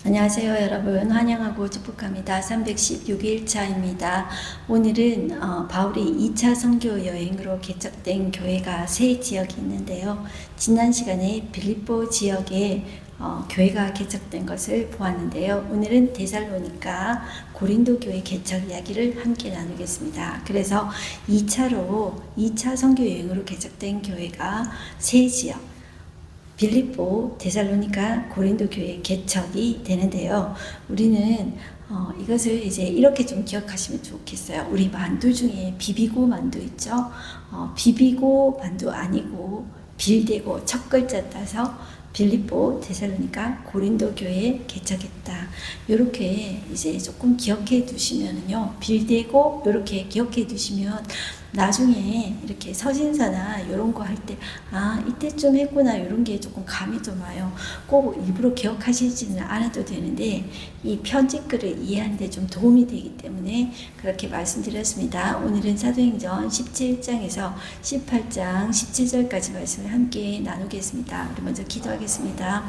안녕하세요 여러분, 환영하고 축복합니다. 316일차입니다. 오늘은 바울이 2차 선교 여행으로 개척된 교회가 세 지역이 있는데요. 지난 시간에 빌립보 지역에 교회가 개척된 것을 보았는데요. 오늘은 데살로니가 고린도 교회 개척 이야기를 함께 나누겠습니다. 그래서 2차 선교 여행으로 개척된 교회가 세 지역, 빌립보, 데살로니가, 고린도 교회 개척이 되는데요. 우리는 이것을 이제 이렇게 좀 기억하시면 좋겠어요. 우리 만두 중에 비비고 만두 있죠? 비비고 만두 아니고 빌대고 첫 글자 따서 빌립보, 데살로니가, 고린도 교회 개척했다. 이렇게 이제 조금 기억해 두시면은요. 빌대고 이렇게 기억해 두시면 나중에 이렇게 서신서나 이런 거 할 때 이때쯤 했구나 이런 게 조금 감이 좀 와요. 꼭 일부러 기억하시지는 않아도 되는데 이 편집글을 이해하는 데 좀 도움이 되기 때문에 그렇게 말씀드렸습니다. 오늘은 사도행전 17장에서 18장 17절까지 말씀을 함께 나누겠습니다. 우리 먼저 기도하겠습니다.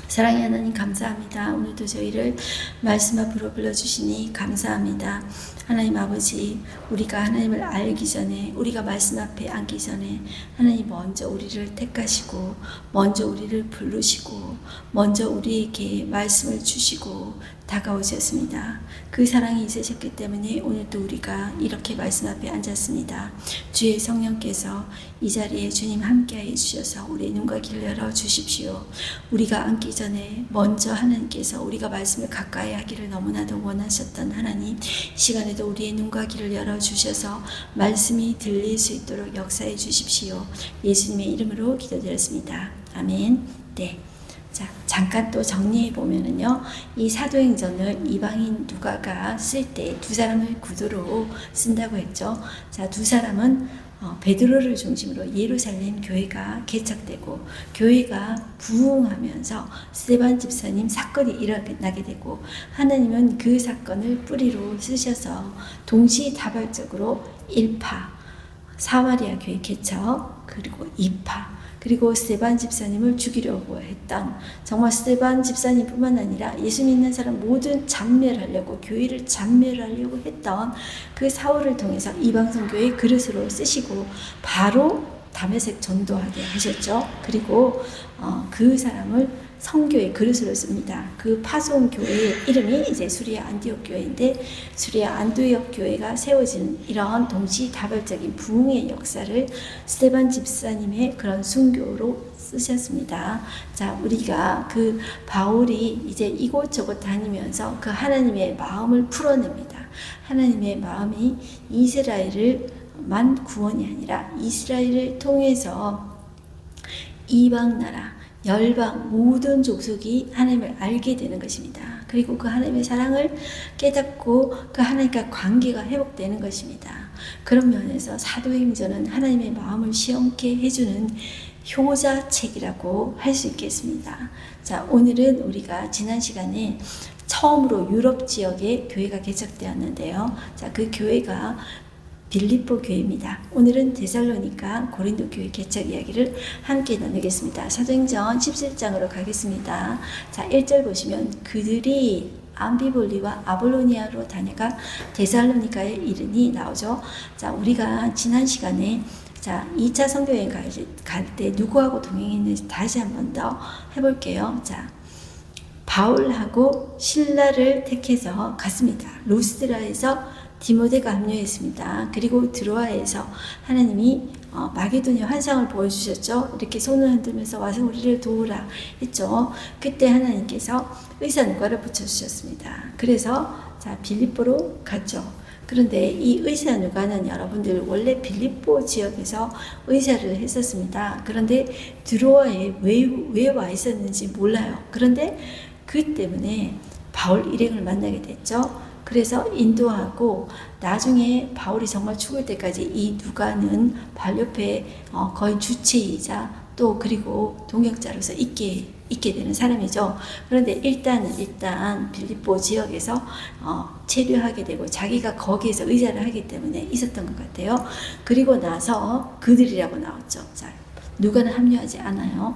사랑의 하나님 감사합니다. 오늘도 저희를 말씀 앞으로 불러주시니 감사합니다. 하나님 아버지, 우리가 하나님을 알기 전에, 우리가 말씀 앞에 앉기 전에 하나님 먼저 우리를 택하시고 먼저 우리를 부르시고 먼저 우리에게 말씀을 주시고 다가오셨습니다. 그 사랑이 있으셨기 때문에 오늘도 우리가 이렇게 말씀 앞에 앉았습니다. 주의 성령께서 이 자리에 주님 함께하여 주셔서 우리의 눈과 귀를 열어주십시오. 우리가 앉기 전에 먼저 하나님께서 우리가 말씀을 가까이 하기를 너무나도 원하셨던 하나님, 시간에도 우리의 눈과 귀를 열어주셔서 말씀이 들릴 수 있도록 역사해 주십시오. 예수님의 이름으로 기도드렸습니다. 아멘. 네. 자, 잠깐 또 정리해 보면은요, 이 사도행전을 이방인 누가가 쓸 때 두 사람을 구두로 쓴다고 했죠. 자, 두 사람은 베드로를 중심으로 예루살렘 교회가 개척되고 교회가 부흥하면서 스데반 집사님 사건이 일어나게 되고 하나님은 그 사건을 뿌리로 쓰셔서 동시다발적으로 1파 사마리아 교회 개척, 그리고 2파, 그리고 스데반 집사님을 죽이려고 했던, 정말 스데반 집사님뿐만 아니라 예수 믿는 사람 모든 잔멸하려고, 교회를 잔멸하려고 했던 그 사울을 통해서 이방선교의 그릇으로 쓰시고 바로 다메섹 전도하게 하셨죠. 그리고 그 사람을 성교의 그릇으로 씁니다. 그 파송 교회의 이름이 이제 수리아 안디옥 교회인데, 수리아 안디옥 교회가 세워진 이런 동시다발적인 부흥의 역사를 스데반 집사님의 그런 순교로 쓰셨습니다. 자, 우리가 그 바울이 이제 이곳저곳 다니면서 그 하나님의 마음을 풀어냅니다. 하나님의 마음이 이스라엘만 구원이 아니라 이스라엘을 통해서 이방 나라, 열방 모든 족속이 하나님을 알게 되는 것입니다. 그리고 그 하나님의 사랑을 깨닫고 그 하나님과 관계가 회복되는 것입니다. 그런 면에서 사도행전은 하나님의 마음을 시원케 해주는 효자책이라고 할 수 있겠습니다. 자, 오늘은 우리가 지난 시간에 처음으로 유럽 지역에 교회가 개척되었는데요. 자, 그 교회가 빌립보 교회입니다. 오늘은 데살로니가 고린도 교회 개척 이야기를 함께 나누겠습니다. 사도행전 17장으로 가겠습니다. 자, 1절 보시면 그들이 암비볼리와 아볼로니아로 다녀가 데살로니가에 이르니 나오죠. 자, 우리가 지난 시간에 2차 선교여행 갈 때 누구하고 동행했는지 다시 한 번 더 해볼게요. 자, 바울하고 실라를 택해서 갔습니다. 루스드라에서 디모데가 합류했습니다. 그리고 드로아에서 하나님이 마게도냐 환상을 보여주셨죠. 이렇게 손을 흔들면서 와서 우리를 도우라 했죠. 그때 하나님께서 의사누가를 붙여주셨습니다. 그래서 빌립보로 갔죠. 그런데 이 의사누가는 여러분들 원래 빌립보 지역에서 의사를 했었습니다. 그런데 드로아에 왜 와 있었는지 몰라요. 그런데 그 때문에 바울 일행을 만나게 됐죠. 그래서 인도하고 나중에 바울이 정말 죽을 때까지 이 누가는 바울 옆에 거의 주치의이자 또 그리고 동역자로서 있게 되는 사람이죠. 그런데 일단 빌립보 지역에서 체류하게 되고 자기가 거기에서 의사를 하기 때문에 있었던 것 같아요. 그리고 나서 그들이라고 나왔죠. 자, 누가는 합류하지 않아요.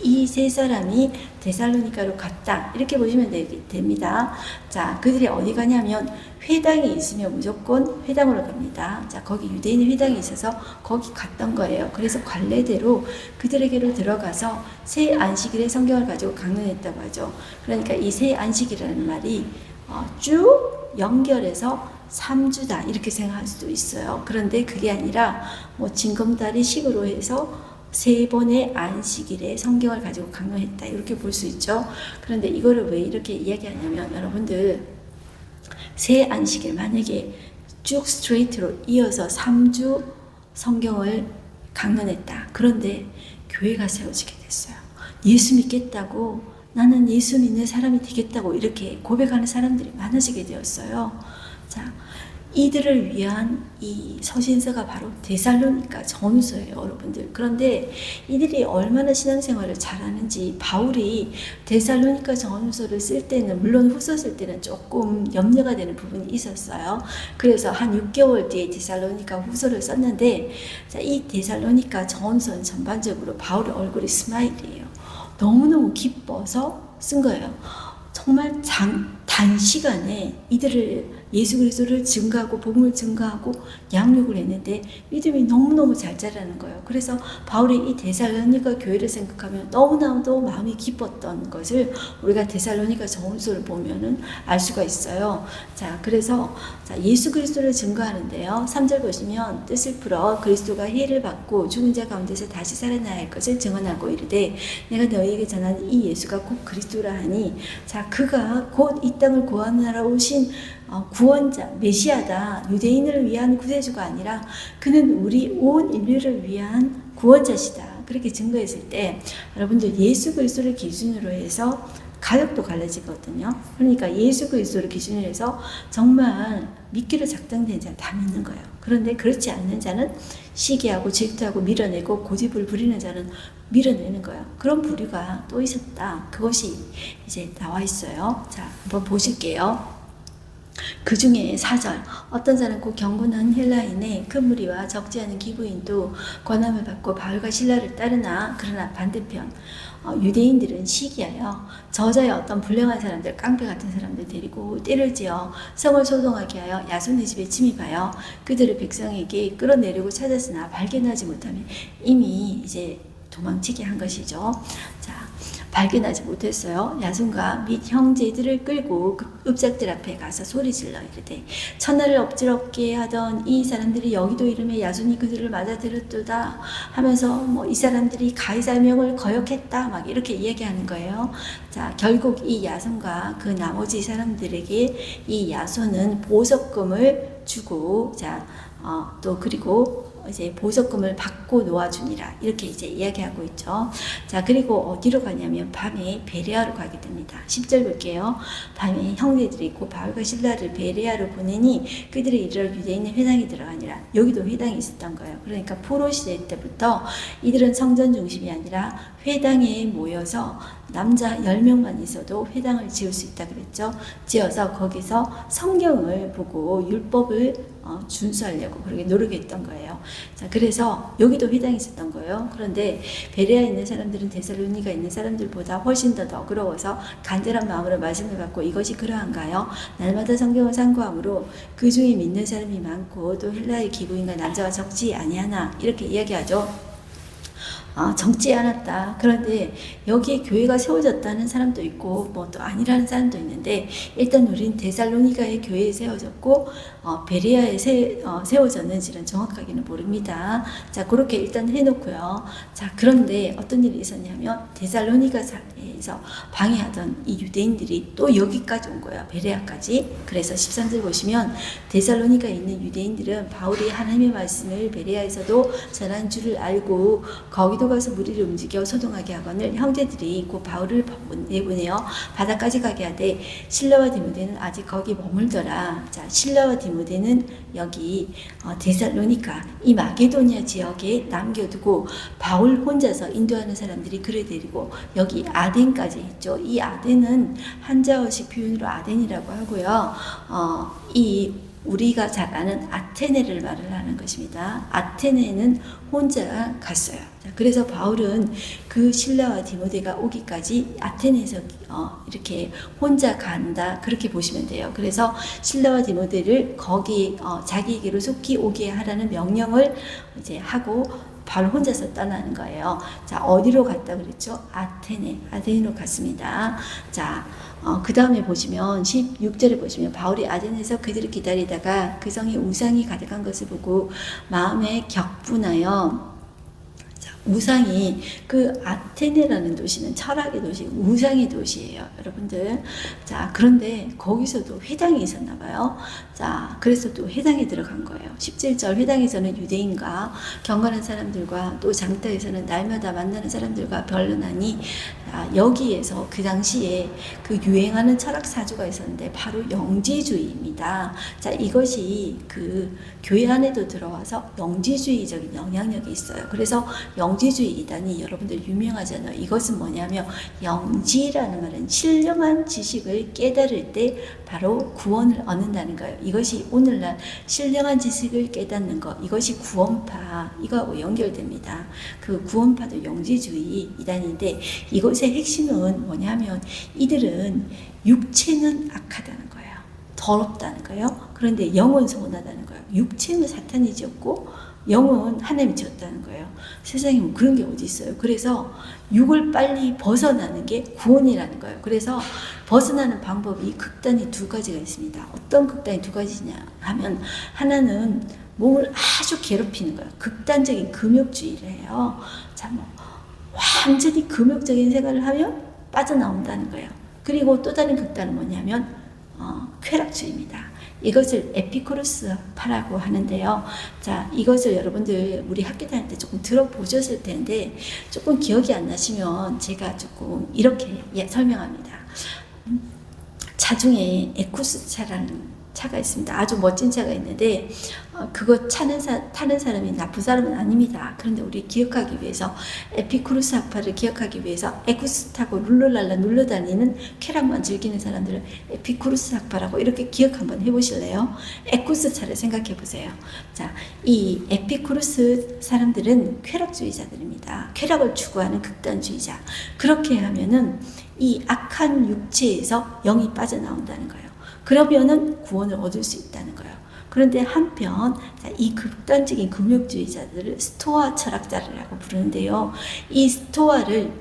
이 세 사람이 데살로니가로 갔다. 이렇게 보시면 됩니다. 자, 그들이 어디 가냐면 회당이 있으면 무조건 회당으로 갑니다. 자, 거기 유대인의 회당이 있어서 거기 갔던 거예요. 그래서 관례대로 그들에게로 들어가서 새 안식일에 성경을 가지고 강론했다고 하죠. 그러니까 이 새 안식이라는 말이 쭉 연결해서 3주다 이렇게 생각할 수도 있어요. 그런데 그게 아니라 뭐 징검다리 식으로 해서 3번의 안식일에 성경을 가지고 강론했다 이렇게 볼 수 있죠. 그런데 이거를 왜 이렇게 이야기하냐면 여러분들 새 안식일 만약에 쭉 스트레이트로 이어서 3주 성경을 강론했다. 그런데 교회가 세워지게 됐어요. 예수 믿겠다고 나는 예수 믿는 사람이 되겠다고 이렇게 고백하는 사람들이 많아지게 되었어요. 자, 이들을 위한 이 서신서가 바로 데살로니가 전후서예요, 여러분들. 그런데 이들이 얼마나 신앙생활을 잘하는지 바울이 데살로니가 전후서를 쓸 때는 물론 후서 쓸 때는 조금 염려가 되는 부분이 있었어요. 그래서 한 6개월 뒤에 데살로니가 후서를 썼는데 자, 이 데살로니가 전후서는 전반적으로 바울의 얼굴이 스마일이에요. 너무너무 기뻐서 쓴 거예요. 정말 단시간에 이들을 예수 그리스도를 증거하고 복음을 증거하고 양육을 했는데 믿음이 너무너무 잘 자라는 거예요. 그래서 바울이 이 데살로니가 교회를 생각하면 너무나도 마음이 기뻤던 것을 우리가 데살로니가 전후서를 보면은 알 수가 있어요. 자, 그래서 예수 그리스도를 증거하는데요. 3절 보시면 뜻을 풀어 그리스도가 해를 받고 죽은 자 가운데서 다시 살아나야 할 것을 증언하고 이르되 내가 너희에게 전하는 이 예수가 곧 그리스도라 하니 자, 그가 곧 이 땅을 구원하러 오신 구원자, 메시아다. 유대인을 위한 구세주가 아니라 그는 우리 온 인류를 위한 구원자시다. 그렇게 증거했을 때 여러분들 예수 그리스도를 기준으로 해서 가격도 갈라지거든요. 그러니까 예수 그리스도를 기준으로 해서 정말 믿기로 작정된 자는 다 믿는 거예요. 그런데 그렇지 않는 자는 시기하고 질투하고 밀어내고 고집을 부리는 자는 밀어내는 거예요. 그런 부류가 또 있었다. 그것이 이제 나와 있어요. 자, 한번 보실게요. 그 중에 4절 어떤 자는 곧 경건한 헬라인의 큰 무리와 적지 않은 기부인도 권함을 받고 바울과 실라를 따르나 그러나 반대편 유대인들은 시기하여 저자의 어떤 불량한 사람들 깡패 같은 사람들 데리고 때를 지어 성을 소동하게 하여 야손의 집에 침입하여 그들을 백성에게 끌어내려고 찾았으나 발견하지 못하면 이미 이제 도망치게 한 것이죠. 자, 발견하지 못했어요. 야손과 및 형제들을 끌고 그 읍작들 앞에 가서 소리질러 이르되 천하를 엎지럽게 하던 이 사람들이 여기도 이름에 야손이 그들을 맞아들였도다 하면서 이 사람들이 가이사의 명을 거역했다 막 이렇게 이야기하는 거예요. 자, 결국 이 야손과 그 나머지 사람들에게 이 야손은 보석금을 주고 또 그리고 이제 보석금을 받고 놓아주니라 이렇게 이제 이야기하고 있죠. 자, 그리고 어디로 가냐면 밤에 베레아로 가게 됩니다. 10절 볼게요. 밤에 형제들이 곧 바울과 실라를 베레아로 보내니 그들의 이르러 유대인의 회당에 들어가니라. 여기도 회당이 있었던 거예요. 그러니까 포로 시대 때부터 이들은 성전 중심이 아니라 회당에 모여서 남자 10명만 있어도 회당을 지을 수 있다 그랬죠. 지어서 거기서 성경을 보고 율법을 준수하려고 그렇게 노력했던 거예요. 자, 그래서 여기도 회당이 있었던 거예요. 그런데 베레아에 있는 사람들은 데살로니가 있는 사람들보다 훨씬 더 너그러워서 간절한 마음으로 말씀을 받고 이것이 그러한가요? 날마다 성경을 상고함으로 그 중에 믿는 사람이 많고 또 헬라의 기부인과 남자가 적지 아니하나 이렇게 이야기하죠. 적지 않았다. 그런데 여기에 교회가 세워졌다는 사람도 있고 뭐 또 아니라는 사람도 있는데 일단 우리는 데살로니가의 교회에 세워졌고 베레아에 세워졌는지는 정확하게는 모릅니다. 자, 그렇게 일단 해놓고요. 자, 그런데 어떤 일이 있었냐면 데살로니가에서 방해하던 이 유대인들이 또 여기까지 온 거예요. 베레아까지. 그래서 13절 보시면 데살로니가에 있는 유대인들은 바울이 하나님의 말씀을 베레아에서도 전한 줄을 알고 거기도 가서 무리를 움직여 소동하게 하거늘 형제들이 곧 바울을 내보내어 바다까지 가게 하되 실라와 디모데는 아직 거기 머물더라. 자, 실라와 디모데는 여기 데살로니가 이 마게도니아 지역에 남겨두고 바울 혼자서 인도하는 사람들이 그를 데리고 여기 아덴까지 했죠. 이 아덴은 한자어식 표현으로 아덴이라고 하고요. 이 우리가 잘 아는 아테네를 말을 하는 것입니다. 아테네는 혼자 갔어요. 그래서 바울은 그 실라와 디모데가 오기까지 아테네에서 이렇게 혼자 간다, 그렇게 보시면 돼요. 그래서 실라와 디모데를 거기 자기에게로 속히 오게 하라는 명령을 이제 하고 바로 혼자서 떠나는 거예요. 자, 어디로 갔다 그랬죠? 아테네로 갔습니다. 자, 그 다음에 보시면 16절에 보시면 바울이 아테네에서 그들을 기다리다가 그 성에 우상이 가득한 것을 보고 마음에 격분하여, 우상이, 그 아테네라는 도시는 철학의 도시, 우상의 도시예요, 여러분들. 자, 그런데 거기서도 회당이 있었나 봐요. 자, 그래서 또 회당에 들어간 거예요. 17절, 회당에서는 유대인과 경건한 사람들과 또 장터에서는 날마다 만나는 사람들과 변론하니, 여기에서 그 당시에 그 유행하는 철학 사조가 있었는데 바로 영지주의입니다. 자, 이것이 그 교회 안에도 들어와서 영지주의적인 영향력이 있어요. 그래서 영지주의 이단이 여러분들 유명하잖아요. 이것은 뭐냐면, 영지라는 말은 신령한 지식을 깨달을 때 바로 구원을 얻는다는 거예요. 이것이 오늘날 신령한 지식을 깨닫는 것, 이것이 구원파, 이거하고 연결됩니다. 그 구원파도 영지주의 이단인데, 이것의 핵심은 뭐냐면 이들은 육체는 악하다는 거예요. 더럽다는 거예요. 그런데 영은 선하다는 거예요. 육체는 사탄이 지었고 영은 하나님이 지었다는 거예요. 세상에 뭐 그런 게 어디 있어요. 그래서 육을 빨리 벗어나는 게 구원이라는 거예요. 그래서 벗어나는 방법이 극단이 두 가지가 있습니다. 어떤 극단이 두 가지냐 하면, 하나는 몸을 아주 괴롭히는 거예요. 극단적인 금욕주의를 해요. 자, 뭐 완전히 금욕적인 생활을 하면 빠져나온다는 거예요. 그리고 또 다른 극단은 뭐냐면 쾌락주의입니다. 이것을 에피쿠루스파라고 하는데요. 자, 이것을 여러분들 우리 학교 다닐 때 조금 들어보셨을 텐데, 조금 기억이 안 나시면 제가 조금 이렇게 설명합니다. 차 중에 에쿠스차라는 차가 있습니다. 아주 멋진 차가 있는데 그거 타는 사람이 나쁜 사람은 아닙니다. 그런데 우리 기억하기 위해서, 에피쿠루스 학파를 기억하기 위해서 에쿠스 타고 룰루랄라 눌러다니는 쾌락만 즐기는 사람들을 에피쿠루스 학파라고 이렇게 기억 한번 해보실래요? 에쿠스 차를 생각해 보세요. 자, 이 에피쿠루스 사람들은 쾌락주의자들입니다. 쾌락을 추구하는 극단주의자. 그렇게 하면은 이 악한 육체에서 영이 빠져나온다는 거예요. 그러면은 구원을 얻을 수 있다는 거예요. 그런데 한편 이 극단적인 금욕주의자들을 스토아 철학자라고 부르는데요. 이 스톤을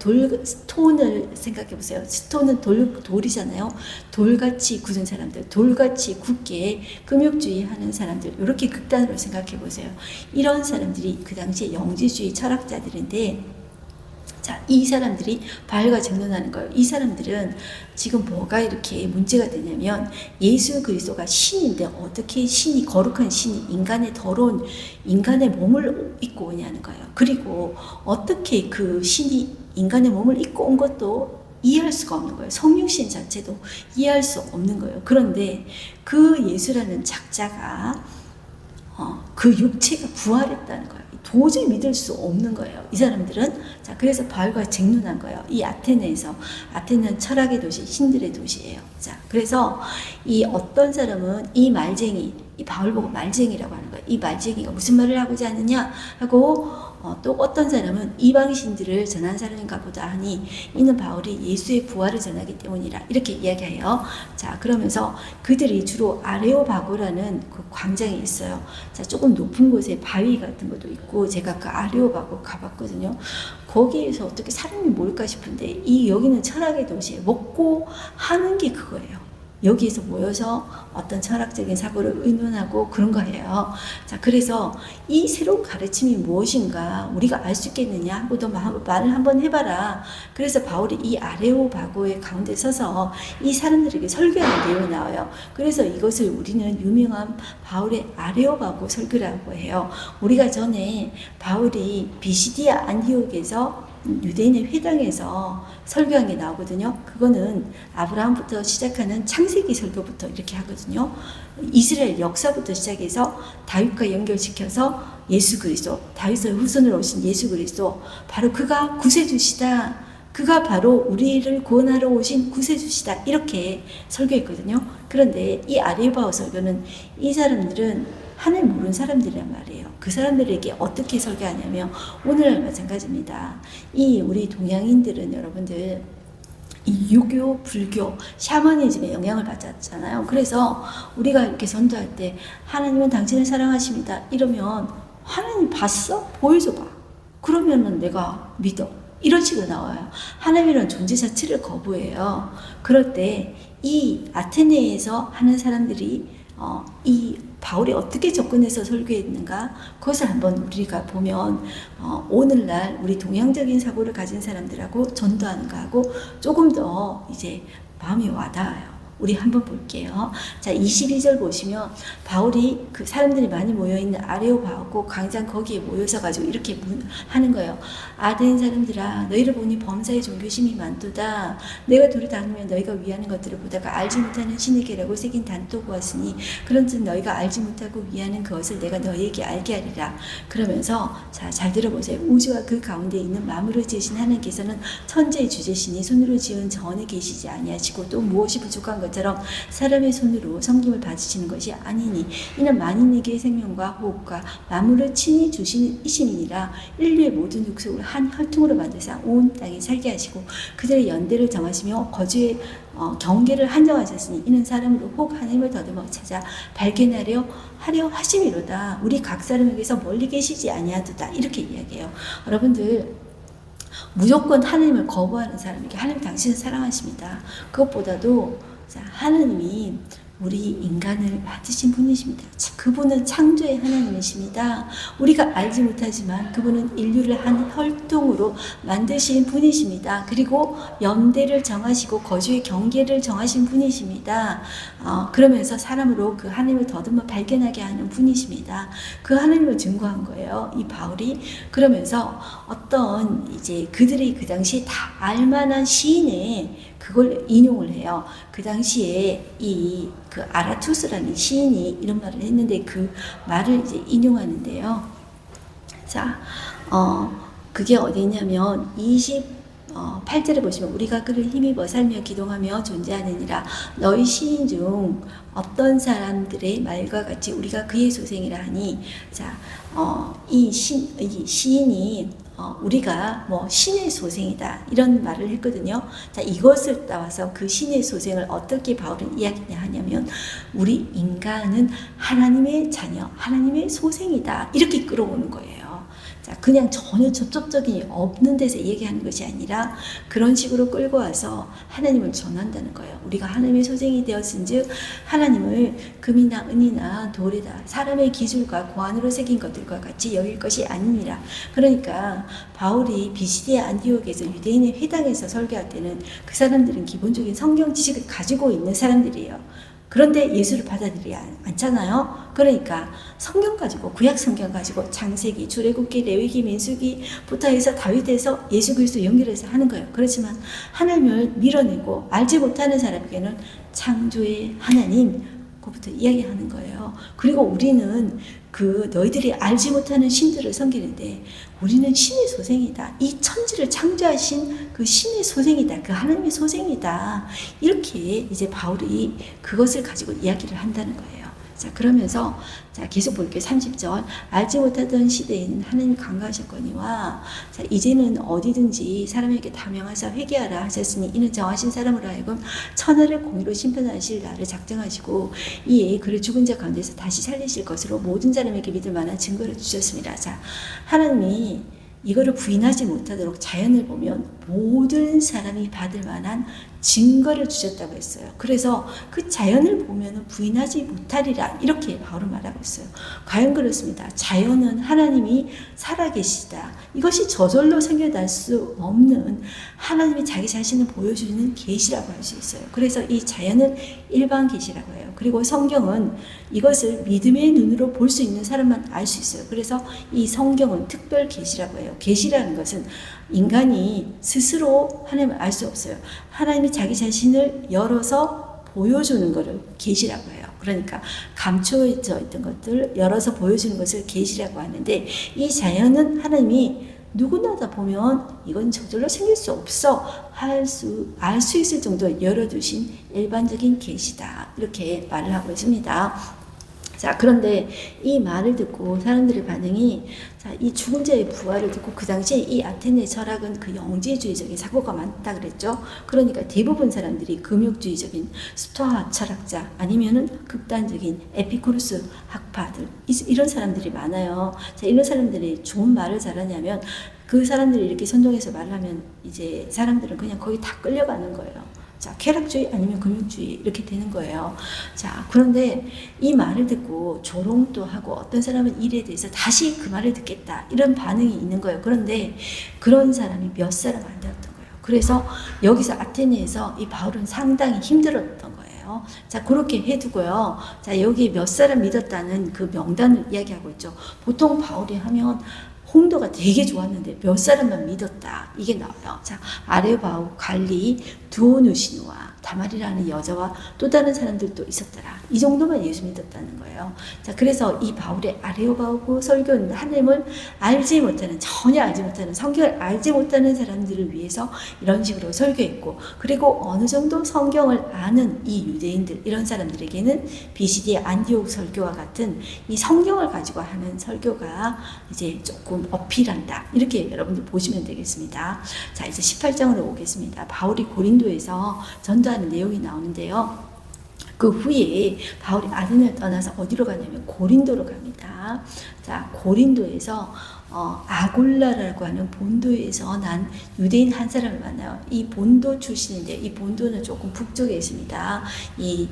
생각해 보세요. 스톤은 돌이잖아요. 돌같이 굳은 사람들, 돌같이 굳게 금욕주의 하는 사람들, 이렇게 극단으로 생각해 보세요. 이런 사람들이 그 당시에 영지주의 철학자들인데, 자, 이 사람들이 바알과 쟁론하는 거예요. 이 사람들은 지금 뭐가 이렇게 문제가 되냐면, 예수 그리스도가 신인데 어떻게 신이, 거룩한 신이 인간의 더러운 인간의 몸을 입고 오냐는 거예요. 그리고 어떻게 그 신이 인간의 몸을 입고 온 것도 이해할 수가 없는 거예요. 성육신 자체도 이해할 수 없는 거예요. 그런데 그 예수라는 작자가 그 육체가 부활했다는 거예요. 도저히 믿을 수 없는 거예요, 이 사람들은. 자, 그래서 바울과 쟁론한 거예요. 이 아테네에서. 아테네는 철학의 도시, 신들의 도시예요. 자, 그래서 이 어떤 사람은 이 말쟁이, 이 바울 보고 말쟁이라고 하는 거예요. 이 말쟁이가 무슨 말을 하고자 하느냐 하고, 또 어떤 사람은 이방신들을 전한 사람인가 보다 하니 이는 바울이 예수의 부활을 전하기 때문이라, 이렇게 이야기해요. 자, 그러면서 그들이 주로 아레오바고라는 그 광장에 있어요. 자, 조금 높은 곳에 바위 같은 것도 있고, 제가 그 아레오바고 가봤거든요. 거기에서 어떻게 사람이 모일까 싶은데, 여기는 철학의 도시에 먹고 하는 게 그거예요. 여기에서 모여서 어떤 철학적인 사고를 의논하고 그런 거예요. 자, 그래서 이 새로운 가르침이 무엇인가 우리가 알 수 있겠느냐 하고도 말을 한번 해봐라. 그래서 바울이 이 아레오바고의 가운데 서서 이 사람들에게 설교하는 내용이 나와요. 그래서 이것을 우리는 유명한 바울의 아레오바고 설교라고 해요. 우리가 전에 바울이 비시디아 안디옥에서 유대인의 회당에서 설교한 게 나오거든요. 그거는 아브라함부터 시작하는 창세기 설교부터 이렇게 하거든요. 이스라엘 역사부터 시작해서 다윗과 연결시켜서 예수 그리스도, 다윗의 후손으로 오신 예수 그리스도, 바로 그가 구세주시다, 그가 바로 우리를 구원하러 오신 구세주시다. 이렇게 설교했거든요. 그런데 이 아리오바오 설교는 이 사람들은 하늘 모르는 사람들이란 말이에요. 그 사람들에게 어떻게 설교하냐면 오늘날 마찬가지입니다. 이 우리 동양인들은 여러분들 이 유교, 불교, 샤머니즘의 영향을 받았잖아요. 그래서 우리가 이렇게 전도할 때 하나님은 당신을 사랑하십니다. 이러면 하나님 봤어? 보여줘봐. 그러면은 내가 믿어. 이런 식으로 나와요. 하나님이라는 존재 자체를 거부해요. 그럴 때 이 아테네에서 하는 사람들이 이 바울이 어떻게 접근해서 설교했는가 그것을 한번 우리가 보면 오늘날 우리 동양적인 사고를 가진 사람들하고 전도하는 거하고 조금 더 이제 마음이 와닿아요. 우리 한번 볼게요. 자, 22절 보시면 바울이 그 사람들이 많이 모여있는 아레오바고 광장 거기에 모여서 가지고 이렇게 하는 거예요. 아덴 사람들아, 너희를 보니 범사에 종교심이 많도다. 내가 도리 닦으면 너희가 위하는 것들을 보다가 알지 못하는 신에게라고 새긴 단도 보았으니 그런즉 너희가 알지 못하고 위하는 그것을 내가 너희에게 알게 하리라. 그러면서 자, 잘 들어보세요. 우주와 그 가운데 있는 만물을 지으신 하나님께서는 천지의 주제시니 손으로 지은 전에 계시지 아니하시고 또 무엇이 부족한 것 처럼 사람의 손으로 섬김을 받으시는 것이 아니니 이는 만인에게 생명과 호흡과 만물을 친히 주신 이심이니라. 인류의 모든 육속을 한 혈통으로 만드사 온 땅에 살게 하시고 그들의 연대를 정하시며 거주의 경계를 한정하셨으니 이는 사람으로 혹 하나님을 더듬어 찾아 발견하려 하심이로다. 우리 각 사람에게서 멀리 계시지 아니하도다. 이렇게 이야기해요. 여러분들 무조건 하나님을 거부하는 사람에게 하나님 당신을 사랑하십니다. 그것보다도 하나님이 우리 인간을 만드신 분이십니다. 그분은 창조의 하나님이십니다. 우리가 알지 못하지만 그분은 인류를 한 혈통으로 만드신 분이십니다. 그리고 연대를 정하시고 거주의 경계를 정하신 분이십니다. 그러면서 사람으로 그 하나님을 더듬어 발견하게 하는 분이십니다. 그 하나님을 증거한 거예요. 이 바울이. 그러면서 어떤 이제 그들이 그 당시에 다 알만한 시인의 그걸 인용을 해요. 그 당시에 그 아라투스라는 시인이 이런 말을 했는데 그 말을 이제 인용하는데요. 자, 그게 어디냐면 28절에 보시면 우리가 그를 힘입어 살며 기동하며 존재하느니라. 너희 시인 중 어떤 사람들의 말과 같이 우리가 그의 소생이라 하니, 자, 이 시인이 우리가 뭐 신의 소생이다 이런 말을 했거든요. 자, 이것을 따와서 그 신의 소생을 어떻게 바울은 이야기냐 하냐면 우리 인간은 하나님의 자녀, 하나님의 소생이다 이렇게 끌어오는 거예요. 자, 그냥 전혀 접촉적이 없는 데서 얘기하는 것이 아니라 그런 식으로 끌고 와서 하나님을 전한다는 거예요. 우리가 하나님의 소생이 되었은즉 하나님을 금이나 은이나 돌이다 사람의 기술과 고안으로 새긴 것들과 같이 여길 것이 아니니라. 그러니까 바울이 비시디아 안디옥에서 유대인의 회당에서 설교할 때는 그 사람들은 기본적인 성경 지식을 가지고 있는 사람들이에요. 그런데 예수를 받아들이지 않잖아요. 그러니까 성경 가지고 구약 성경 가지고 창세기, 출애굽기, 레위기, 민수기부터 해서 다윗에서 예수 그리스도 연결해서 하는 거예요. 그렇지만 하나님을 밀어내고 알지 못하는 사람에게는 창조의 하나님 그부터 이야기하는 거예요. 그리고 우리는 그 너희들이 알지 못하는 신들을 섬기는데 우리는 신의 소생이다. 이 천지를 창조하신 그 신의 소생이다. 그 하나님의 소생이다. 이렇게 이제 바울이 그것을 가지고 이야기를 한다는 거예요. 자, 그러면서 자, 계속 볼게요. 30절. 알지 못하던 시대에는 하나님 강가하셨거니와 자, 이제는 어디든지 사람에게 다 명하사 회개하라 하셨으니 이는 정하신 사람으로 하여금 천하를 공의로 심판하실 날을 작정하시고 이에 그를 죽은 자 가운데서 다시 살리실 것으로 모든 사람에게 믿을 만한 증거를 주셨습니다. 자, 하나님이 이거를 부인하지 못하도록 자연을 보면 모든 사람이 받을 만한 증거를 주셨다고 했어요. 그래서 그 자연을 보면 부인하지 못하리라 이렇게 바울은 말하고 있어요. 과연 그렇습니다. 자연은 하나님이 살아계시다. 이것이 저절로 생겨날 수 없는 하나님이 자기 자신을 보여주는 계시라고 할 수 있어요. 그래서 이 자연은 일반 계시라고 해요. 그리고 성경은 이것을 믿음의 눈으로 볼 수 있는 사람만 알 수 있어요. 그래서 이 성경은 특별 계시라고 해요. 계시라는 것은 인간이 스스로 하나님을 알 수 없어요. 하나님이 자기 자신을 열어서 보여주는 것을 계시라고 해요. 그러니까 감춰져 있던 것들을 열어서 보여주는 것을 계시라고 하는데 이 자연은 하나님이 누구나 다 보면 이건 저절로 생길 수 없어 알 수 있을 정도로 열어두신 일반적인 계시다. 이렇게 말을 하고 있습니다. 자, 그런데 이 말을 듣고 사람들의 반응이, 자, 이 죽은 자의 부활을 듣고 그 당시에 이 아테네 철학은 그 영지주의적인 사고가 많다 그랬죠. 그러니까 대부분 사람들이 금욕주의적인 스토아 철학자 아니면은 극단적인 에피쿠루스 학파들, 이런 사람들이 많아요. 자, 이런 사람들이 좋은 말을 잘하냐면 그 사람들이 이렇게 선동해서 말하면 이제 사람들은 그냥 거의 다 끌려가는 거예요. 자, 쾌락주의 아니면 금욕주의 이렇게 되는 거예요. 자, 그런데 이 말을 듣고 조롱도 하고 어떤 사람은 일에 대해서 다시 그 말을 듣겠다 이런 반응이 있는 거예요. 그런데 그런 사람이 몇 사람 안 되었던 거예요. 그래서 여기서 아테네에서 이 바울은 상당히 힘들었던 거예요. 자, 그렇게 해두고요. 자, 여기 몇 사람 믿었다는 그 명단을 이야기하고 있죠. 보통 바울이 하면 홍도가 되게 좋았는데 몇 사람만 믿었다. 이게 나와요. 자, 아레바우, 갈리, 두오누시누와 다말이라는 여자와 또 다른 사람들도 있었더라. 이 정도만 예수 믿었다는 거예요. 자, 그래서 이 바울의 아레오바우 설교는 하나님을 알지 못하는, 전혀 알지 못하는, 성경을 알지 못하는 사람들을 위해서 이런 식으로 설교했고, 그리고 어느 정도 성경을 아는 이 유대인들, 이런 사람들에게는 BCD 안디옥 설교와 같은 이 성경을 가지고 하는 설교가 이제 조금 어필한다. 이렇게 여러분들 보시면 되겠습니다. 자, 이제 18장으로 오겠습니다. 바울이 고린도에서 전도하는 내용이 나오는데요. 그 후에 바울이 아테네를 떠나서 어디로 가냐면 고린도로 갑니다. 자, 고린도에서 아골라라고 하는 본도에서 난 유대인 한 사람을 만나요. 이 본도 출신인데 이 본도는 조금 북쪽에 있습니다. 이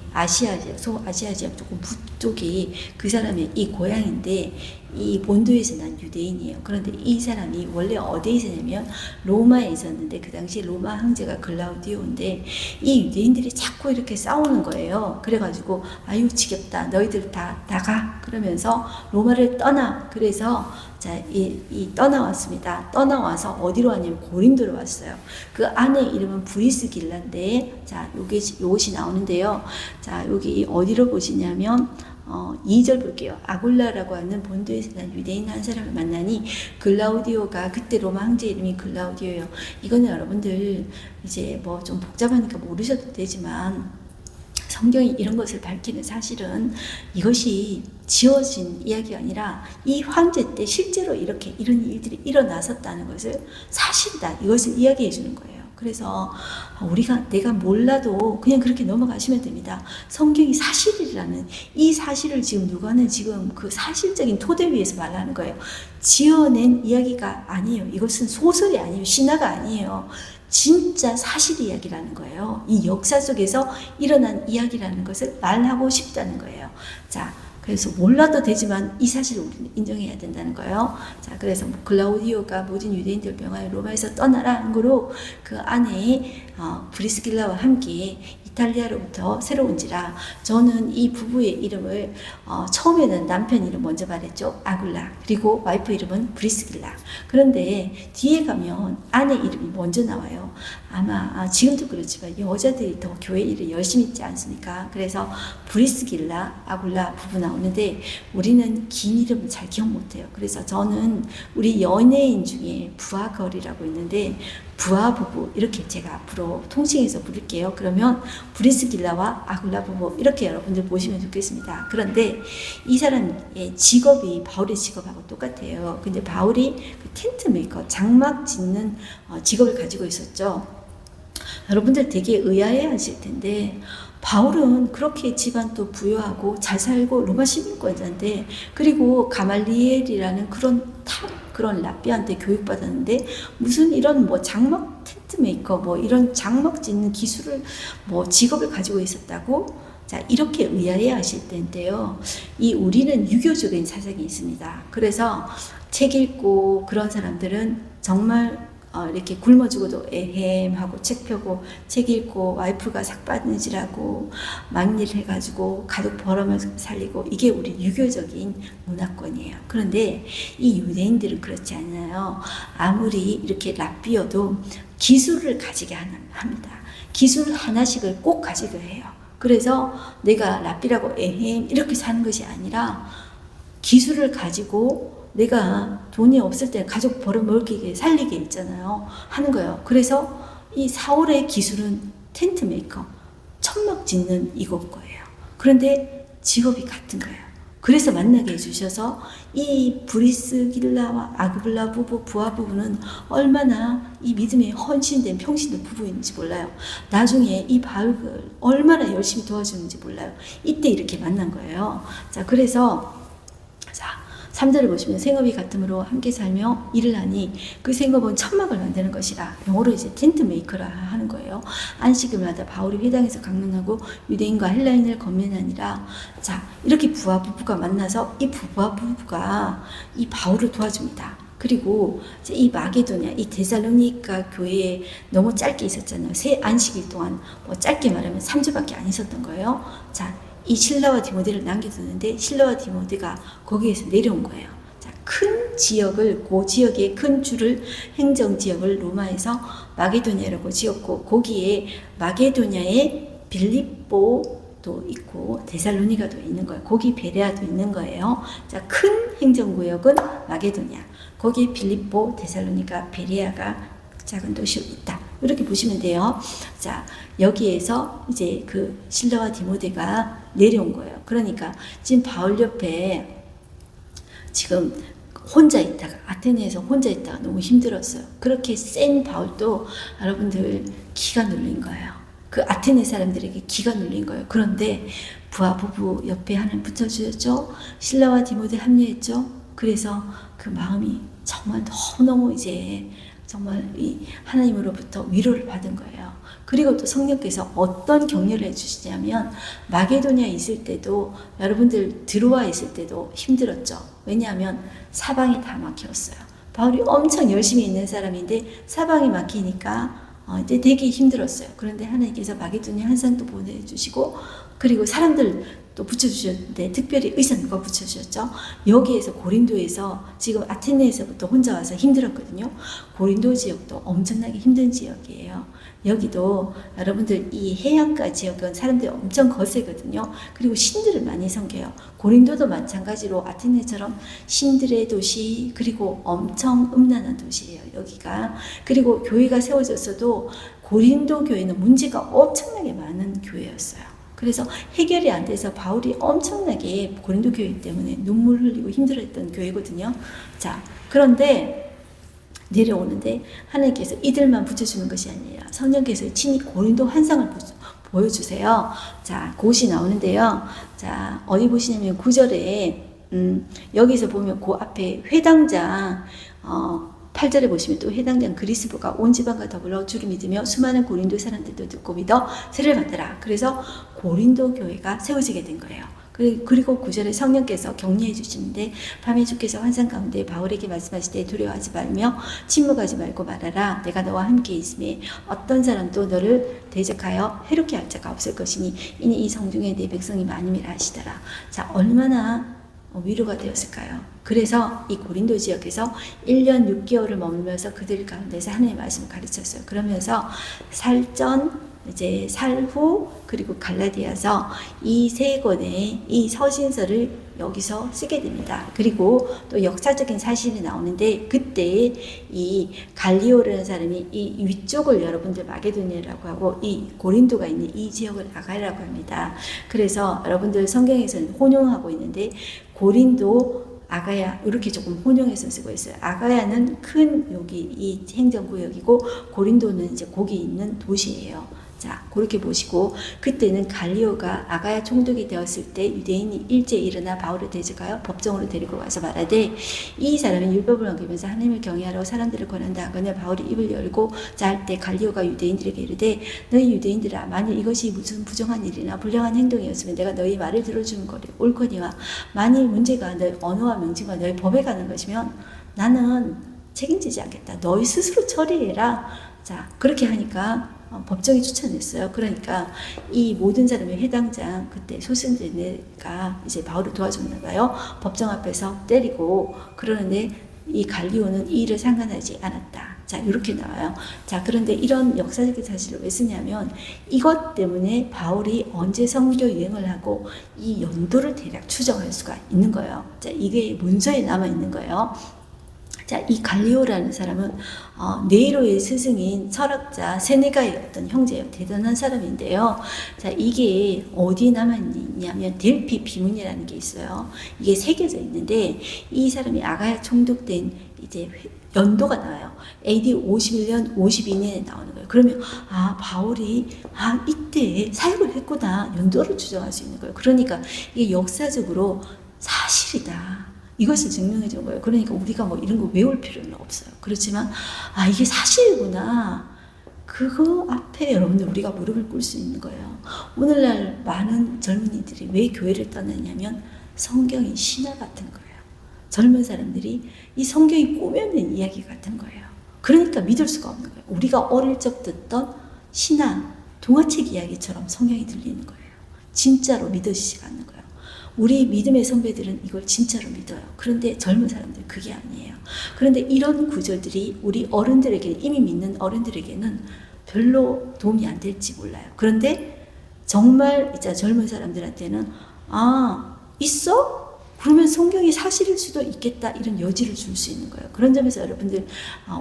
소아시아 지역 조금 북쪽이 그 사람의 이 고향인데 이 본도에서 난 유대인이에요. 그런데 이 사람이 원래 어디에 있었냐면 로마에 있었는데 그 당시 로마 황제가 글라우디오인데 이 유대인들이 자꾸 이렇게 싸우는 거예요. 그래가지고 아유 지겹다. 너희들 다 나가. 그러면서 로마를 떠나. 그래서 자, 떠나왔습니다. 떠나와서 어디로 왔냐면 고린도로 왔어요. 그 안에 이름은 브리스길라인데, 자, 요것이 나오는데요. 자, 여기 어디로 보시냐면, 2절 볼게요. 아골라라고 하는 본도에서 난 유대인 한 사람을 만나니 글라우디오가, 그때 로마 황제 이름이 글라우디오예요. 이거는 여러분들 이제 뭐 좀 복잡하니까 모르셔도 되지만, 성경이 이런 것을 밝히는 사실은 이것이 지어진 이야기가 아니라 이 황제 때 실제로 이렇게 이런 일들이 일어났었다는 것을 사실이다. 이것을 이야기해 주는 거예요. 그래서 내가 몰라도 그냥 그렇게 넘어가시면 됩니다. 성경이 사실이라는 이 사실을 지금 누가는 지금 그 사실적인 토대 위에서 말하는 거예요. 지어낸 이야기가 아니에요. 이것은 소설이 아니에요. 신화가 아니에요. 진짜 사실 이야기라는 거예요. 이 역사 속에서 일어난 이야기라는 것을 말하고 싶다는 거예요. 자, 그래서 몰라도 되지만 이 사실을 우리는 인정해야 된다는 거예요. 자, 그래서 글라우디오가 모든 유대인들 명하여 로마에서 떠나라 한 거로 그 안에 브리스길라와 함께 이탈리아로부터 새로 온지라 저는 이 부부의 이름을 처음에는 남편 이름 먼저 말했죠. 아굴라. 그리고 와이프 이름은 브리스길라. 그런데 뒤에 가면 아내 이름이 먼저 나와요. 아마 지금도 그렇지만 여자들이 더 교회 일을 열심히 있지 않습니까? 그래서 브리스길라, 아굴라 부부 나오는데 우리는 긴 이름을 잘 기억 못해요. 그래서 저는 우리 연예인 중에 부하걸이라고 있는데 부하 부부 이렇게 제가 앞으로 통칭해서 부를게요. 그러면 브리스길라와 아굴라 부부 이렇게 여러분들 보시면 좋겠습니다. 그런데 이 사람의 직업이 바울의 직업하고 똑같아요. 근데 바울이 그 텐트 메이커, 장막 짓는 직업을 가지고 있었죠. 여러분들 되게 의아해 하실 텐데 바울은 그렇게 집안도 부유하고 잘 살고 로마 시민권자인데 그리고 가말리엘이라는 그런 랍비한테 교육받았는데 무슨 이런 뭐 장막 텐트 메이커 뭐 이런 장막 짓는 기술을 뭐 직업을 가지고 있었다고? 자, 이렇게 의아해 하실 텐데요. 우리는 유교적인 사상이 있습니다. 그래서 책 읽고 그런 사람들은 정말 이렇게 굶어 죽어도 에헴하고 책 펴고 책 읽고 와이프가 삭바느질하고 막일 해가지고 가족 벌어면서 살리고 이게 우리 유교적인 문화권이에요. 그런데 이 유대인들은 그렇지 않아요. 아무리 이렇게 랍비여도 기술을 가지게 합니다. 기술 하나씩을 꼭 가지게 해요. 그래서 내가 랍비라고 에헴 이렇게 사는 것이 아니라 기술을 가지고 내가 돈이 없을 때 가족 벌어먹이게 살리게 있잖아요. 하는 거예요. 그래서 이 사울의 기술은 텐트 메이커, 천막 짓는 이것 거예요. 그런데 직업이 같은 거예요. 그래서 만나게 해주셔서 이 브리스길라와 아그블라 부부, 부하 부부는 얼마나 이 믿음에 헌신된 평신도 부부인지 몰라요. 나중에 이 바울을 얼마나 열심히 도와주는지 몰라요. 이때 이렇게 만난 거예요. 자, 그래서 자, 3절을 보시면 생업이 같음으로 함께 살며 일을 하니 그 생업은 천막을 만드는 것이라. 영어로 이제 텐트 메이커라 하는 거예요. 안식일마다 바울이 회당에서 강론하고 유대인과 헬라인을 건면하니라. 자, 이렇게 부하 부부가 만나서 이 부하 부부가 이 바울을 도와줍니다. 그리고 이 마게도냐, 이 데살로니가 교회에 너무 짧게 있었잖아요. 새 안식일 동안 뭐 짧게 말하면 3주밖에 안 있었던 거예요. 자, 이 실라와 디모데를 남겨두는데 실라와 디모데가 거기에서 내려온 거예요. 자, 큰 지역을, 그 지역의 큰 줄을, 행정지역을 로마에서 마게도냐라고 지었고, 거기에 마게도냐에 빌립보도 있고 데살로니가도 있는 거예요. 거기 베레아도 있는 거예요. 자, 큰 행정구역은 마게도냐, 거기에 빌립보, 데살로니가, 베레아가 작은 도시로 있다. 이렇게 보시면 돼요. 자, 여기에서 이제 그 실라와 디모데가 내려온 거예요. 그러니까 지금 바울 옆에 지금 혼자 있다가, 아테네에서 혼자 있다가 너무 힘들었어요. 그렇게 센 바울도 여러분들 기가 눌린 거예요. 그 아테네 사람들에게 기가 눌린 거예요. 그런데 부하 부부 옆에 하나님 붙여주셨죠. 실라와 디모데 합류했죠. 그래서 그 마음이 정말 너무너무 이제 정말 이 하나님으로부터 위로를 받은 거예요. 그리고 또 성령께서 어떤 격려를 해주시냐면 마게도냐에 있을 때도, 여러분들 들어와 있을 때도 힘들었죠. 왜냐하면 사방이 다 막혔어요. 바울이 엄청 열심히 있는 사람인데 사방이 막히니까 이제 되게 힘들었어요. 그런데 하나님께서 마게도냐 한상도 보내주시고, 그리고 사람들 또 붙여주셨는데 특별히 의사 누가 붙여주셨죠? 여기에서 고린도에서 지금 아테네에서부터 혼자 와서 힘들었거든요. 고린도 지역도 엄청나게 힘든 지역이에요. 여기도 여러분들 이 해안가 지역은 사람들이 엄청 거세거든요. 그리고 신들을 많이 섬겨요. 고린도도 마찬가지로 아테네처럼 신들의 도시, 그리고 엄청 음란한 도시예요, 여기가. 그리고 교회가 세워졌어도 고린도 교회는 문제가 엄청나게 많은 교회였어요. 그래서 해결이 안 돼서 바울이 엄청나게 고린도 교회 때문에 눈물 흘리고 힘들어했던 교회거든요. 자, 그런데 내려오는데 하나님께서 이들만 붙여주는 것이 아니라 성령께서 친히 고린도 환상을 보여주세요. 자, 그것이 나오는데요. 자, 어디 보시냐면 9절에 여기서 보면 그 앞에 회당장 8절에 보시면 또 회당장 그리스도가 온 지방과 더불어 주를 믿으며 수많은 고린도 사람들도 듣고 믿어 세례를 받더라. 그래서 고린도 교회가 세워지게 된 거예요. 그리고 9절에 성령께서 격려해 주시는데 밤에 주께서 환상 가운데 바울에게 말씀하시되 두려워하지 말며 침묵하지 말고 말하라. 내가 너와 함께 있으니 어떤 사람도 너를 대적하여 해롭게 할 자가 없을 것이니 이니 이 성중에 내 백성이 많음이라 하시더라. 자, 얼마나 위로가 되었을까요? 그래서 이 고린도 지역에서 1년 6개월을 머물면서 그들 가운데서 하나님의 말씀을 가르쳤어요. 그러면서 살전, 이제 살후, 그리고 갈라디아서 이 세 권의 이 서신서를 여기서 쓰게 됩니다. 그리고 또 역사적인 사실이 나오는데, 그때 이 갈리오라는 사람이 이 위쪽을 여러분들 마게도니아라고 하고 이 고린도가 있는 이 지역을 아가야라고 합니다. 그래서 여러분들 성경에서는 혼용하고 있는데 고린도, 아가야 이렇게 조금 혼용해서 쓰고 있어요. 아가야는 큰 여기 이 행정구역이고 고린도는 이제 거기 있는 도시예요. 자, 그렇게 보시고, 그때는 갈리오가 아가야 총독이 되었을 때 유대인이 일제 일어나 바울을 대적하여 법정으로 데리고 와서 말하되 이 사람은 율법을 어기면서 하나님을 경외하라고 사람들을 권한다 하거늘 바울이 입을 열고 잘 때 갈리오가 유대인들에게 이르되 너희 유대인들아, 만일 이것이 무슨 부정한 일이나 불량한 행동이었으면 내가 너희 말을 들어주는 거리 옳거니와 만일 문제가 너희 언어와 명칭과 너희 법에 관한 것이면 나는 책임지지 않겠다. 너희 스스로 처리해라. 자, 그렇게 하니까 법정이 추천했어요. 그러니까 이 모든 사람의 회당장, 그때 소승제가 이제 바울을 도와줬나 봐요. 법정 앞에서 때리고 그러는데 이 갈리오는 이 일을 상관하지 않았다. 자, 이렇게 나와요. 자, 그런데 이런 역사적인 사실을 왜 쓰냐면 이것 때문에 바울이 언제 선교 유행을 하고 이 연도를 대략 추정할 수가 있는 거예요. 자, 이게 문서에 남아 있는 거예요. 자, 이 갈리오라는 사람은 네로의 스승인 철학자 세네가의 어떤 형제예요. 대단한 사람인데요. 자, 이게 어디에 남아있냐면 델피 비문이라는 게 있어요. 이게 새겨져 있는데 이 사람이 아가야 총독된 이제 연도가 나와요. AD 51년, 52년에 나오는 거예요. 그러면 바울이 이때 사역을 했구나. 연도를 추정할 수 있는 거예요. 그러니까 이게 역사적으로 사실이다. 이것을 증명해 준 거예요. 그러니까 우리가 뭐 이런 거 외울 필요는 없어요. 그렇지만 이게 사실이구나. 그거 앞에 여러분들 우리가 무릎을 꿇을 수 있는 거예요. 오늘날 많은 젊은이들이 왜 교회를 떠나냐면 성경이 신화 같은 거예요. 젊은 사람들이 이 성경이 꾸며낸 이야기 같은 거예요. 그러니까 믿을 수가 없는 거예요. 우리가 어릴 적 듣던 신화, 동화책 이야기처럼 성경이 들리는 거예요. 진짜로 믿어지지가 않는 거예요. 우리 믿음의 선배들은 이걸 진짜로 믿어요. 그런데 젊은 사람들 그게 아니에요. 그런데 이런 구절들이 우리 어른들에게, 이미 믿는 어른들에게는 별로 도움이 안 될지 몰라요. 그런데 정말 이제 젊은 사람들한테는 있어? 그러면 성경이 사실일 수도 있겠다, 이런 여지를 줄 수 있는 거예요. 그런 점에서 여러분들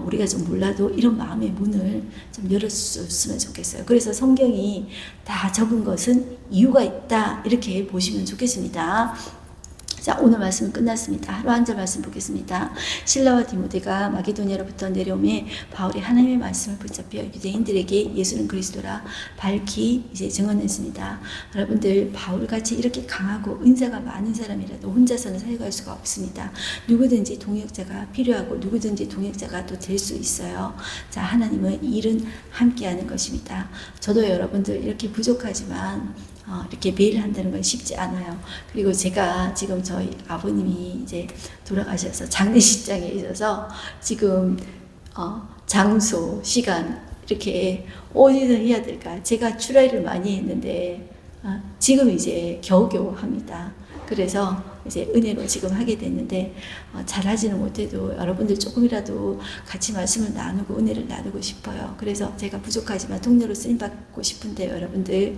우리가 좀 몰라도 이런 마음의 문을 좀 열었으면 좋겠어요. 그래서 성경이 다 적은 것은 이유가 있다, 이렇게 보시면 좋겠습니다. 자, 오늘 말씀은 끝났습니다. 하루 한 절 말씀 보겠습니다. 실라와 디모데가 마게도니아로부터 내려오매 바울이 하나님의 말씀을 붙잡혀 유대인들에게 예수는 그리스도라 밝히 이제 증언했습니다. 여러분들, 바울같이 이렇게 강하고 은사가 많은 사람이라도 혼자서는 사역할 수가 없습니다. 누구든지 동역자가 필요하고 누구든지 동역자가 또 될 수 있어요. 자, 하나님은 이 일은 함께하는 것입니다. 저도 여러분들 이렇게 부족하지만 이렇게 매일 한다는 건 쉽지 않아요. 그리고 제가 지금 저희 아버님이 이제 돌아가셔서 장례식장에 있어서 지금 장소, 시간 이렇게 어디서 해야 될까? 제가 출하를 많이 했는데 지금 이제 겨우겨우 합니다. 그래서 이제 은혜로 지금 하게 됐는데 잘하지는 못해도 여러분들 조금이라도 같이 말씀을 나누고 은혜를 나누고 싶어요. 그래서 제가 부족하지만 동료로 쓰임받고 싶은데 여러분들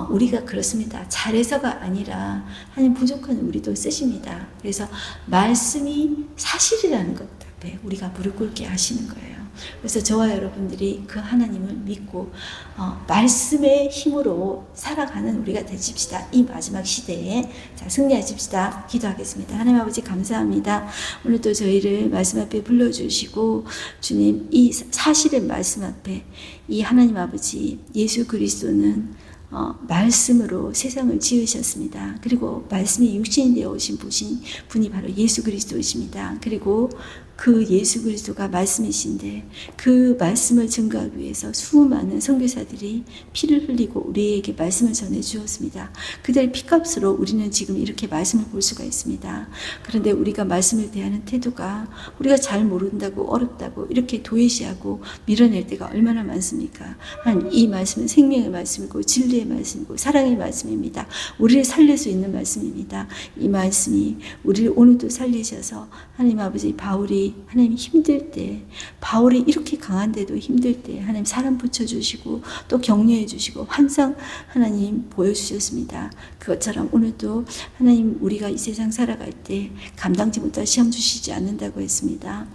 우리가 그렇습니다. 잘해서가 아니라 하나님 부족한 우리도 쓰십니다. 그래서 말씀이 사실이라는 것 앞에 우리가 무릎 꿇게 하시는 거예요. 그래서 저와 여러분들이 그 하나님을 믿고 말씀의 힘으로 살아가는 우리가 되십시다. 이 마지막 시대에 승리하십시다. 기도하겠습니다. 하나님 아버지 감사합니다. 오늘도 저희를 말씀 앞에 불러주시고 주님, 이 사실의 말씀 앞에 이 하나님 아버지 예수 그리스도는 말씀으로 세상을 지으셨습니다. 그리고 말씀이 육신이 되어 오신 분이 바로 예수 그리스도이십니다. 그리고 그 예수 그리스도가 말씀이신데 그 말씀을 증거하기 위해서 수많은 선교사들이 피를 흘리고 우리에게 말씀을 전해 주었습니다. 그들의 피값으로 우리는 지금 이렇게 말씀을 볼 수가 있습니다. 그런데 우리가 말씀을 대하는 태도가 우리가 잘 모른다고 어렵다고 이렇게 도외시하고 밀어낼 때가 얼마나 많습니까? 이 말씀은 생명의 말씀이고 진리의 말씀이고 사랑의 말씀입니다. 우리를 살릴 수 있는 말씀입니다. 이 말씀이 우리를 오늘도 살리셔서 하나님 아버지, 바울이 하나님 힘들 때, 바울이 이렇게 강한데도 힘들 때 하나님 사람 붙여주시고 또 격려해 주시고 환상 하나님 보여주셨습니다. 그것처럼 오늘도 하나님 우리가 이 세상 살아갈 때 감당지 못할 시험 주시지 않는다고 했습니다.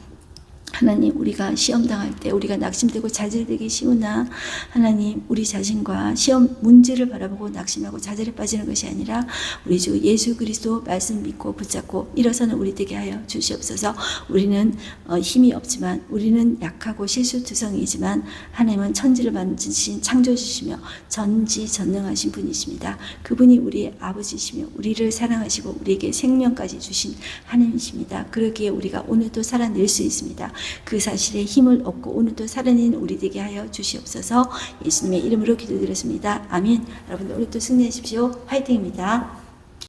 하나님, 우리가 시험 당할 때 우리가 낙심되고 좌절되기 쉬우나 하나님, 우리 자신과 시험 문제를 바라보고 낙심하고 좌절에 빠지는 것이 아니라 우리 주 예수 그리스도 말씀 믿고 붙잡고 일어서는 우리 되게 하여 주시옵소서. 우리는 힘이 없지만, 우리는 약하고 실수투성이지만 하나님은 천지를 만드신 창조주시며 전지전능하신 분이십니다. 그분이 우리의 아버지시며 우리를 사랑하시고 우리에게 생명까지 주신 하나님이십니다. 그러기에 우리가 오늘도 살아낼 수 있습니다. 그 사실에 힘을 얻고 오늘도 살아내는 우리 되게 하여 주시옵소서. 예수님의 이름으로 기도드렸습니다. 아멘. 여러분들 오늘도 승리하십시오. 화이팅입니다.